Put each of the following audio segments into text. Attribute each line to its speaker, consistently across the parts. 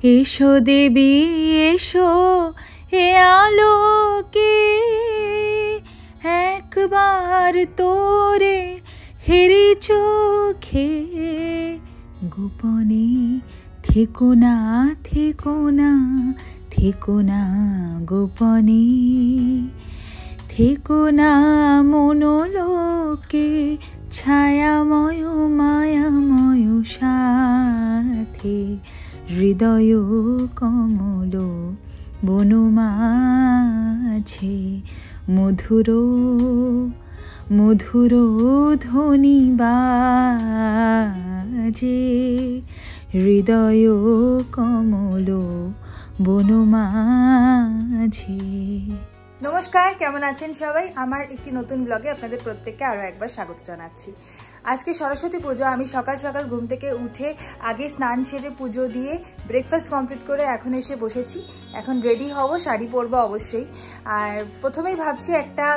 Speaker 1: এসো দেবী এসো এ আলোকে, একবার তোরে হেরি চোখে, গোপনে থেকো না থেকো না থেকো না গোপনে, থেকো না মনোলোকে, ছায়াময় মায়াময় সাথে, হৃদয় কমল বনমাঝে, মধুর মধুর ধ্বনি বাজে, হৃদয় কমল বনমাঝে।
Speaker 2: নমস্কার, কেমন আছেন সবাই? আমার একটি নতুন ব্লগে আপনাদের প্রত্যেককে আরও একবার স্বাগত জানাচ্ছি। আজকে সরস্বতী পুজো। আমি সকাল সকাল ঘুম থেকে উঠে আগে স্নান সেরে পুজো দিয়ে ব্রেকফাস্ট কমপ্লিট করে এখন এসে বসেছি। এখন রেডি হব, শাড়ি পরবো অবশ্যই। আর প্রথমেই ভাবছি একটা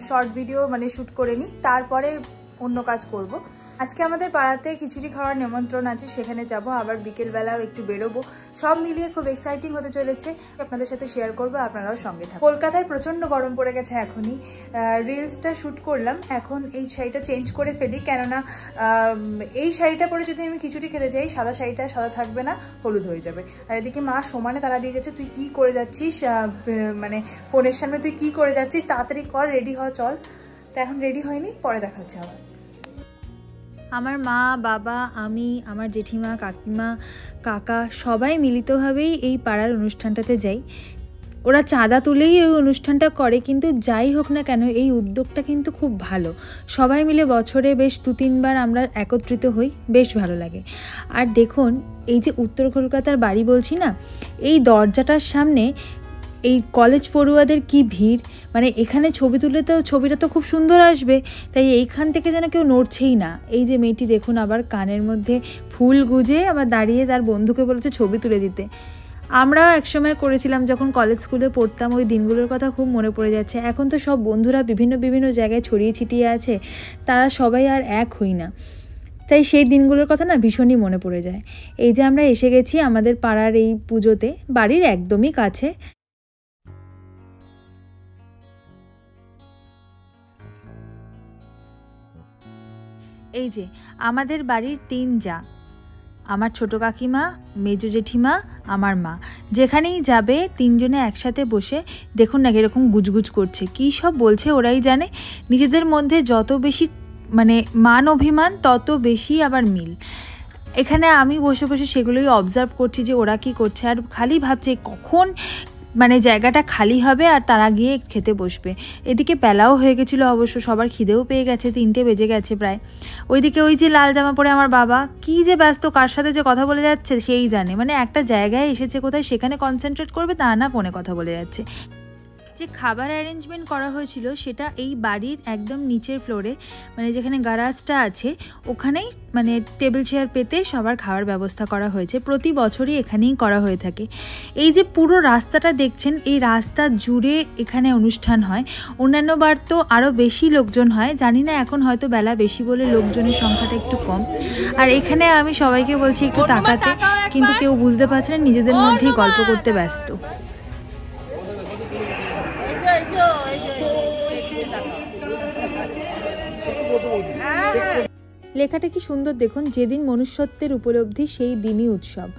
Speaker 2: শর্ট ভিডিও শ্যুট করে নিই, তারপরে অন্য কাজ করব। আজকে আমাদের পাড়াতে খিচুড়ি খাওয়ার নিমন্ত্রণ আছে, সেখানে যাব। আবার বিকেলবেলাও একটু বেরোবো। সব মিলিয়ে খুব এক্সাইটিং হতে চলেছে, আপনাদের সাথে শেয়ার করবো, আপনারাও সঙ্গে থাকুন। কলকাতায় প্রচণ্ড গরম পড়ে গেছে এখনই। রিলসটা শ্যুট করলাম, এখন এই শাড়িটা চেঞ্জ করে ফেলি, কেননা এই শাড়িটা পরে যদি আমি খিচুড়ি খেতে যাই, সাদা শাড়িটা সাদা থাকবে না, হলুদ হয়ে যাবে। আর এদিকে মা সমানে তারা দিয়ে যাচ্ছে, তুই কি করে যাচ্ছিস, ফোনের সামনে তুই কি করে যাচ্ছিস, তাড়াতাড়ি কর, রেডি হ, চল। তো এখন রেডি হয়নি, পরে দেখাচ্ছে আবার।
Speaker 1: আমার মা, বাবা, আমি, আমার জেঠিমা, কাকিমা, কাকা সবাই মিলিতভাবেই এই পাড়ার অনুষ্ঠানটাতে যাই। ওরা চাঁদা তুলেই ওই অনুষ্ঠানটা করে, কিন্তু যাই হোক না কেন এই উদ্যোগটা কিন্তু খুব ভালো। সবাই মিলে বছরে বেশ 2-3 বার আমরা একত্রিত হই, বেশ ভালো লাগে। আর দেখুন, এই যে উত্তর কলকাতার বাড়ি বলছি না, এই দরজাটার সামনে এই কলেজ পড়ুয়াদের কি ভিড়। এখানে ছবি তুললে তো ছবিটা তো খুব সুন্দর আসবে, তাই এইখান থেকে যেন কেউ নড়ছেই না। এই যে মেয়েটি দেখুন, আবার কানের মধ্যে ফুল গুজে আবার দাঁড়িয়ে তার বন্ধুকে বলেছে ছবি তুলে দিতে। আমরাও একসময় করেছিলাম যখন কলেজ স্কুলে পড়তাম, ওই দিনগুলোর কথা খুব মনে পড়ে যাচ্ছে। এখন তো সব বন্ধুরা বিভিন্ন বিভিন্ন জায়গায় ছড়িয়ে ছিটিয়ে আছে, তারা সবাই আর এক হই না, তাই সেই দিনগুলোর কথা না ভীষণই মনে পড়ে যায়। এই যে আমরা এসে গেছি আমাদের পাড়ার এই পুজোতে, বাড়ির একদমই কাছে। এই যে আমাদের বাড়ির 3 জা, আমার ছোট কাকিমা, মেজো জেঠিমা, আমার মা, যেখানেই যাবে 3 জনে একসাথে বসে দেখুন না এরকম গুজগুজ করছে, কী সব বলছে ওরাই জানে। নিজেদের মধ্যে যত বেশি মান অভিমান, তত বেশি আবার মিল। এখানে আমি বসে বসে সেগুলোই অবজার্ভ করছি যে ওরা কী করছে, আর খালি ভাবছে কখন জায়গাটা খালি হবে আর তারা গিয়ে খেতে বসবে। এদিকে বেলাও হয়ে গেছিলো, অবশ্য সবার খিদেও পেয়ে গেছে, 3টে বেজে গেছে প্রায়। ওইদিকে ওই যে লাল জামা পরে আমার বাবা কি যে ব্যস্ত, কার সাথে যে কথা বলে যাচ্ছে সেই জানে। একটা জায়গায় এসেছে কোথায়, সেখানে কনসেন্ট্রেট করবে, তা না ফোনে কথা বলে যাচ্ছে। যে খাবার অ্যারেঞ্জমেন্ট করা হয়েছিল সেটা এই বাড়ির একদম নিচের ফ্লোরে, যেখানে গ্যারাজটা আছে ওখানেই টেবিল চেয়ার পেতে সবার খাওয়ার ব্যবস্থা করা হয়েছে। প্রতি বছরই এখানেই করা হয়ে থাকে। এই যে পুরো রাস্তাটা দেখছেন, এই রাস্তা জুড়ে এখানে অনুষ্ঠান হয়। অন্যান্য বার তো আরও বেশি লোকজন হয়, জানি না এখন হয়তো বেলা বেশি বলে লোকজনের সংখ্যাটা একটু কম। আর এখানে আমি সবাইকে বলছি একটু তাকাতে, কিন্তু কেউ বুঝতে পারছে না, নিজেদের মধ্যেই গল্প করতে ব্যস্ত। লেখাটা কি সুন্দর দেখুন, যেদিন মনুষ্যত্বের উপলব্ধি সেই দিনই উৎসব।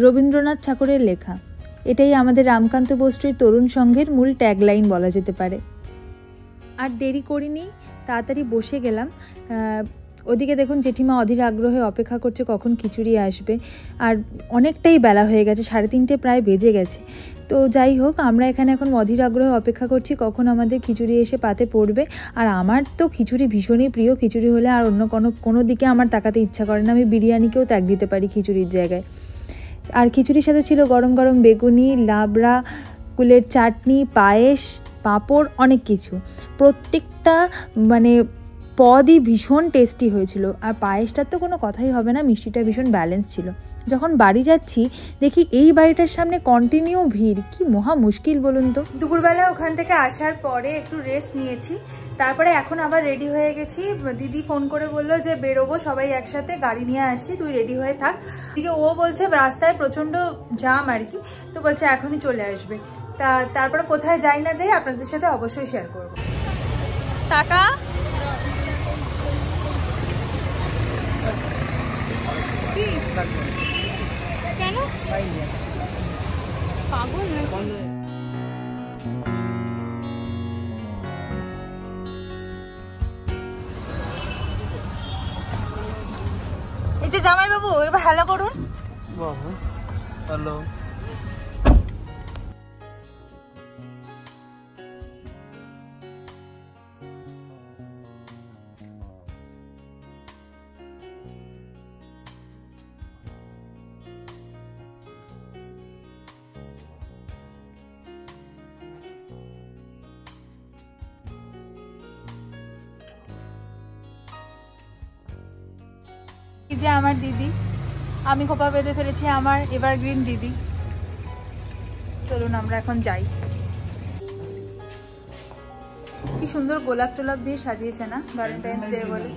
Speaker 1: রবীন্দ্রনাথ ঠাকুরের লেখা। এটাই আমাদের রামকান্ত বস্ত্রীর তরুণ সংঘের মূল ট্যাগলাইন বলা যেতে পারে। আর দেরি করিনি, তাড়াতাড়ি বসে গেলাম। ওদিকে দেখুন জেঠিমা অধীর আগ্রহে অপেক্ষা করছে কখন খিচুড়ি আসবে। আর অনেকটাই বেলা হয়ে গেছে, 3:30 প্রায় বেজে গেছে। তো যাই হোক, আমরা এখানে এখন অধীর আগ্রহে অপেক্ষা করছি কখন আমাদের খিচুড়ি এসে পাতে পড়বে। আর আমার তো খিচুড়ি ভীষণই প্রিয়, খিচুড়ি হলে আর অন্য কোনো দিকে আমার তাকাতে ইচ্ছা করে না। আমি বিরিয়ানিকেও ত্যাগ দিতে পারি খিচুড়ির জায়গায়। আর খিচুড়ির সাথে ছিল গরম গরম বেগুনি, লাবড়া, কুলের চাটনি, পায়েস, পাঁপড়, অনেক কিছু। প্রত্যেকটা পদই ভীষণ টেস্টি হয়েছিল। আর পায়েসটার তো কোনো কথাই হবে না, মিষ্টিটা ভীষণ ব্যালেন্স ছিল। যখন বাড়ি যাচ্ছি দেখি এই বাড়িটার সামনে কন্টিনিউ ভিড়, কি মহা মুশকিল বলুন তো।
Speaker 2: দুপুরবেলা ওখান থেকে আসার পরে একটু রেস্ট নিয়েছি, তারপরে এখন আবার রেডি হয়ে গেছি। দিদি ফোন করে বললো যে বেরোবো সবাই একসাথে, গাড়ি নিয়ে আসছি, তুই রেডি হয়ে থাক। দিকে ও বলছে রাস্তায় প্রচন্ড জাম আর কি, তো বলছে এখনই চলে আসবে। তারপরে কোথায় যাই না যাই আপনাদের সাথে অবশ্যই শেয়ার করবো। টাকা কেন পাগল এই যে জামাই বাবু, এবার হ্যালো করুন।
Speaker 3: হ্যালো।
Speaker 2: এই যে আমার দিদি, আমি খোপা বেঁধে ফেলেছি আমার এভারগ্রিন দিদি। চলুন আমরা এখন যাই। কি সুন্দর গোলাপ টোলাপ দিয়ে সাজিয়েছে না ভ্যালেন্টাইন্স ডে বলে।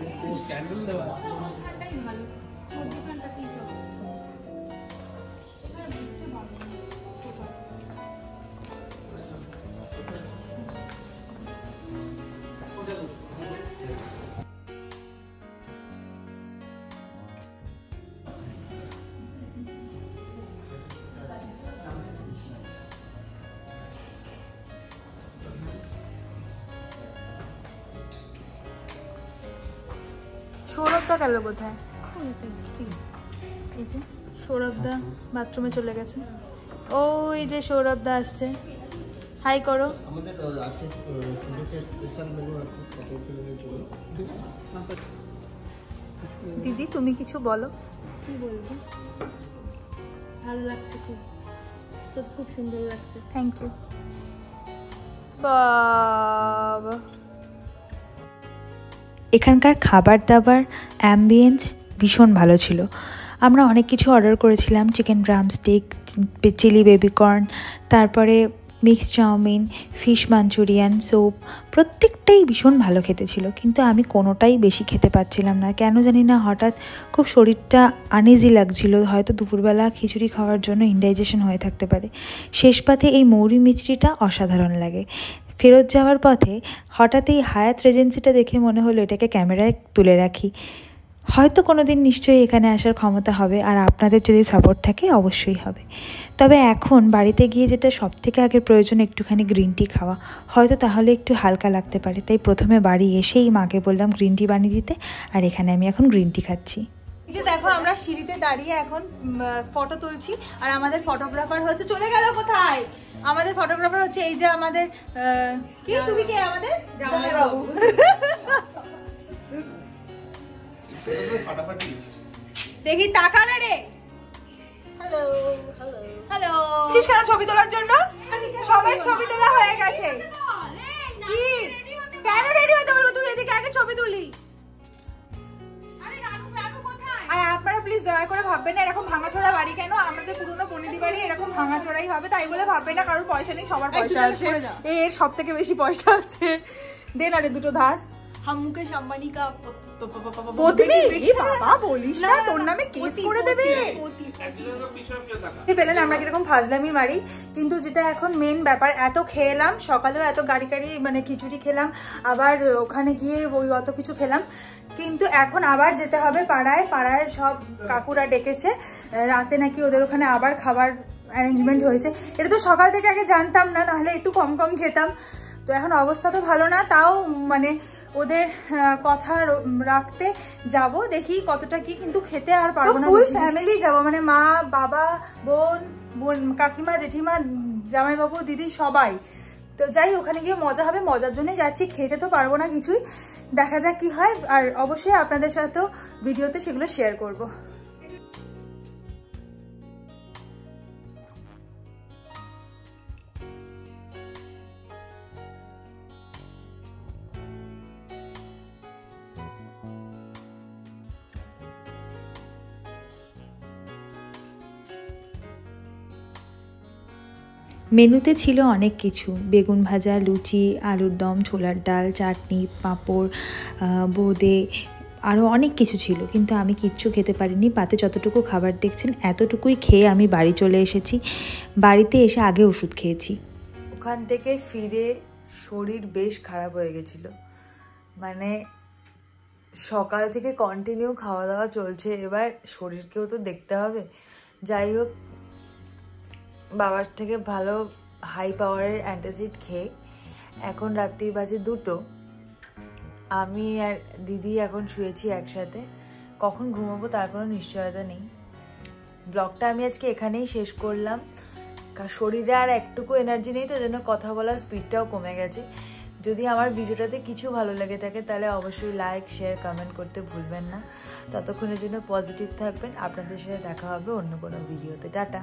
Speaker 2: সৌরভদা গেল কোথায়? এই যে সৌরভদা বাথরুমে চলে গেছে। ওই যে সৌরভদা আসছে, হাই করো।
Speaker 3: আমাদের আজকে ফুডেতে স্পেশাল মেনু আছে, পটল ফিলিংয়ের জন্য।
Speaker 2: দিদি তুমি কিছু বলো।
Speaker 4: কি বলবো, ভালো লাগছে, খুব খুব সুন্দর লাগছে।
Speaker 2: থ্যাংক ইউ বাবা।
Speaker 1: এখানকার খাবার দাবার অ্যাম্বিয়েন্স ভীষণ ভালো ছিল। আমরা অনেক কিছু অর্ডার করেছিলাম, চিকেন ড্রামস্টিক, চিলি বেবিকর্ন, তারপরে mix chow mein, fish manchurian, soup, প্রত্যেকটাই ভীষণ ভালো খেতে ছিল। কিন্তু আমি কোনোটাই বেশি খেতে পাচ্ছিলাম না, কেন জানি না হঠাৎ খুব শরীরটা আনইজি লাগছিল। হয়তো দুপুরবেলা খিচুড়ি খাওয়ার জন্য ইনডাইজেশন হয়ে থাকতে পারে। শেষ পাতে এই মৌরি মিষ্টিটা অসাধারণ লাগে। ফেরত যাওয়ার পথে হঠাৎ এই হায়াত রেজেন্সিটা দেখে মনে হলো এটাকে ক্যামেরায় তুলে রাখি। হয়তো কোনো দিন নিশ্চয়ই এখানে আসার ক্ষমতা হবে, আর আপনাদের যদি সাপোর্ট থাকে অবশ্যই হবে। তবে এখন বাড়িতে গিয়ে যেটা সবথেকে আগের প্রয়োজন একটুখানি গ্রিন টি খাওয়া, হয়তো তাহলে একটু হালকা লাগতে পারে। তাই প্রথমে বাড়ি এসেই মাকে বললাম গ্রিন টি বানিয়ে দিতে, আর এখানে আমি এখন গ্রিন টি খাচ্ছি।
Speaker 2: এই যে দেখো আমরা সিঁড়িতে দাঁড়িয়ে এখন ফটো তুলছি, আর আমাদের ফটোগ্রাফার হচ্ছে চলে গেল কোথায়। আমাদের ফটোগ্রাফার হচ্ছে এই যে আমাদের কি, তুমি কে? আমাদের জামাই বাবু। দেখি টাকা না রে। হ্যালো হ্যালো, কেন ছবি তোলার জন্য? সবার ছবি তোলা হয়ে গেছে। কি কেন রেডি হতে বলবো? তুই এদিকে আগে ছবি তুলি। আর আপনারা প্লিজ দয়া করে ভাববেন না এরকম ভাঙাচোরা বাড়ি কেন, আমাদের পুরনো বনিদি বাড়ি এরকম ভাঙাচোরাই হবে, তাই বলে ভাববেন না কারোর পয়সা নেই, সবার পয়সা আছে। এর সব থেকে বেশি পয়সা আছে। দে না রে দুটো ধার। हम मुकेश अंबानी का বাবা বলিস না, তোর নামে কেস করে দেবে। পেলেন আমরা কিরকম ফাজলামি মারি, কিন্তু যেটা এখন মেন ব্যাপার, এত খেলাম সকালেও, এত গাড়ি মানে খিচুড়ি খেলাম, আবার ওখানে গিয়ে ওই অত কিছু খেলাম, কিন্তু এখন আবার যেতে হবে পাড়ায়। পাড়ায় সব কাকুরা ডেকেছে, রাতে নাকি ওদের ওখানে আবার খাবার অ্যারেঞ্জমেন্ট হয়েছে। এটা তো সকাল থেকে আগে জানতাম না, নাহলে একটু কম কম খেতাম। তো এখন অবস্থা তো ভালো না, তাও মানে ওদের কথা রাখতে যাব, দেখি কতটা কি, কিন্তু খেতে আর পারবো না। ফুল ফ্যামিলি যাব, মানে মা, বাবা, বোন, কাকিমা, জেঠিমা, জামাইবাবু, দিদি, সবাই। তো যাই, ওখানে গিয়ে মজা হবে, মজার জন্যই যাচ্ছি, খেতে তো পারবো না কিছুই। দেখা যাক কি হয়, আর অবশ্যই আপনাদের সাথেও ভিডিওতে সেগুলো শেয়ার করবো।
Speaker 1: মেনুতে ছিল অনেক কিছু, বেগুন ভাজা, লুচি, আলুর দম, ছোলার ডাল, চাটনি, পাঁপড়, বোঁদে, আরও অনেক কিছু ছিল, কিন্তু আমি কিচ্ছু খেতে পারিনি। পাতে যতটুকু খাবার দেখছেন এতটুকুই খেয়ে আমি বাড়ি চলে এসেছি। বাড়িতে এসে আগে ওষুধ খেয়েছি।
Speaker 2: ওখান থেকে ফিরে শরীর বেশ খারাপ হয়ে গেছিল, মানে সকাল থেকে কন্টিনিউ খাওয়া দাওয়া চলছে, এবার শরীরকেও তো দেখতে হবে। যাই হোক, বাবার থেকে ভালো হাই পাওয়ারের অ্যান্টাসিড খেয়ে এখন রাত্রি বাজে 2টো। আমি আর দিদি এখন শুয়েছি একসাথে, কখন ঘুমাবো তার কোনো নিশ্চয়তা নেই। ব্লগটা আমি আজকে এখানেই শেষ করলাম, কারণ শরীরে আর একটুকু এনার্জি নেই, তো জন্য কথা বলার স্পিডটাও কমে গেছে। যদি আমার ভিডিওটাতে কিছু ভালো লেগে থাকে তাহলে অবশ্যই লাইক, শেয়ার, কমেন্ট করতে ভুলবেন না। ততক্ষণের জন্য পজিটিভ থাকবেন। আপনাদের সাথে দেখা হবে অন্য কোনো ভিডিওতে। টাটা।